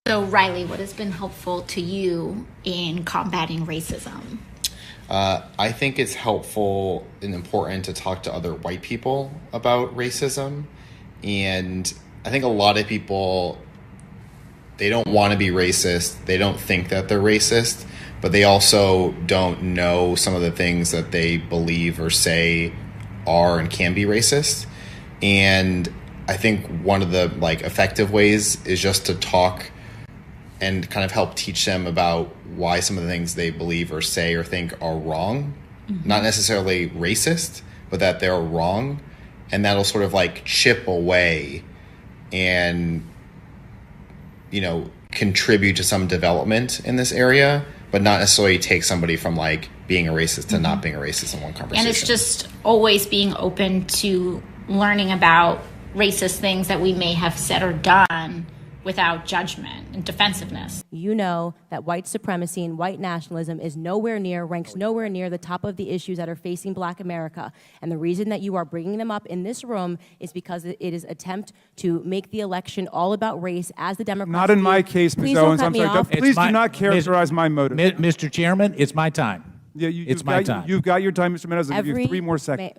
So, Riley, what has been helpful to you in combating racism? I think it's helpful and important to talk to other white people about racism. And I think a lot of people, they don't want to be racist. They don't think that they're racist, but they also don't know some of the things that they believe or say are and can be racist. And I think one of the effective ways is just to talk and kind of help teach them about why some of the things they believe or say or think are wrong. Mm-hmm. Not necessarily racist, but that they're wrong. And that'll sort of chip away and, contribute to some development in this area, but not necessarily take somebody from being a racist to not being a racist in one conversation. And it's just always being open to learning about racist things that we may have said or done without judgment and defensiveness. You know that white supremacy and white nationalism ranks nowhere near the top of the issues that are facing Black America. And the reason that you are bringing them up in this room is because it is an attempt to make the election all about race as the Democrats Not in my case, Ms. Owens. I'm sorry. Please do not characterize my motive. Mr. Chairman, it's my time. Yeah, it's my time. You've got your time, Mr. Meadows. I'll give you 3 more seconds.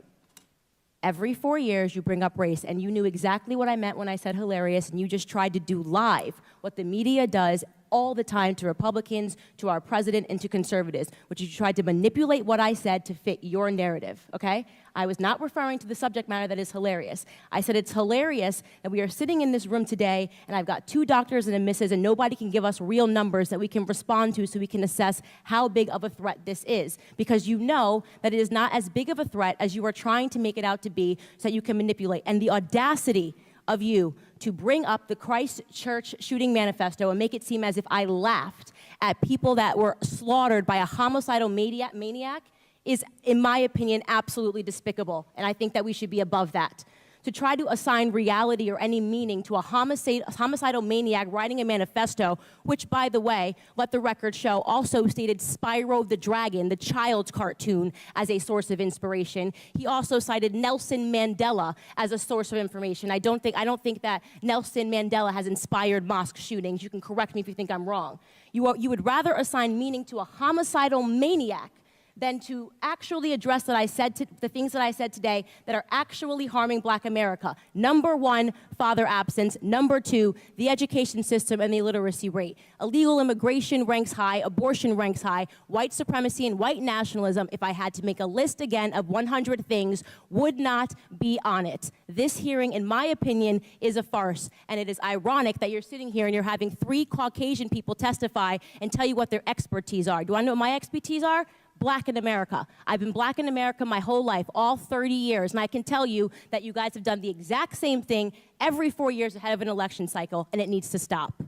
Every 4 years, you bring up race, and you knew exactly what I meant when I said hilarious, and you just tried to do live what the media does all the time to Republicans, to our president, and to conservatives, which is you tried to manipulate what I said to fit your narrative, okay? I was not referring to the subject matter that is hilarious. I said it's hilarious that we are sitting in this room today, and I've got 2 doctors and a missus, and nobody can give us real numbers that we can respond to so we can assess how big of a threat this is. Because you know that it is not as big of a threat as you are trying to make it out to be so that you can manipulate. And the audacity of you to bring up the Christ Church shooting manifesto and make it seem as if I laughed at people that were slaughtered by a homicidal maniac is, in my opinion, absolutely despicable. And I think that we should be above that. To try to assign reality or any meaning to a homicidal maniac writing a manifesto, which, by the way, let the record show, also stated Spyro the Dragon, the child's cartoon, as a source of inspiration. He also cited Nelson Mandela as a source of information. I don't think that Nelson Mandela has inspired mosque shootings. You can correct me if you think I'm wrong. You would rather assign meaning to a homicidal maniac than to actually address the things that I said today that are actually harming Black America. Number 1, father absence. Number 2, the education system and the illiteracy rate. Illegal immigration ranks high, abortion ranks high, white supremacy and white nationalism, if I had to make a list again of 100 things, would not be on it. This hearing, in my opinion, is a farce, and it is ironic that you're sitting here and you're having 3 Caucasian people testify and tell you what their expertise are. Do I know what my expertise are? Black in America. I've been Black in America my whole life, all 30 years, and I can tell you that you guys have done the exact same thing every 4 years ahead of an election cycle, and it needs to stop.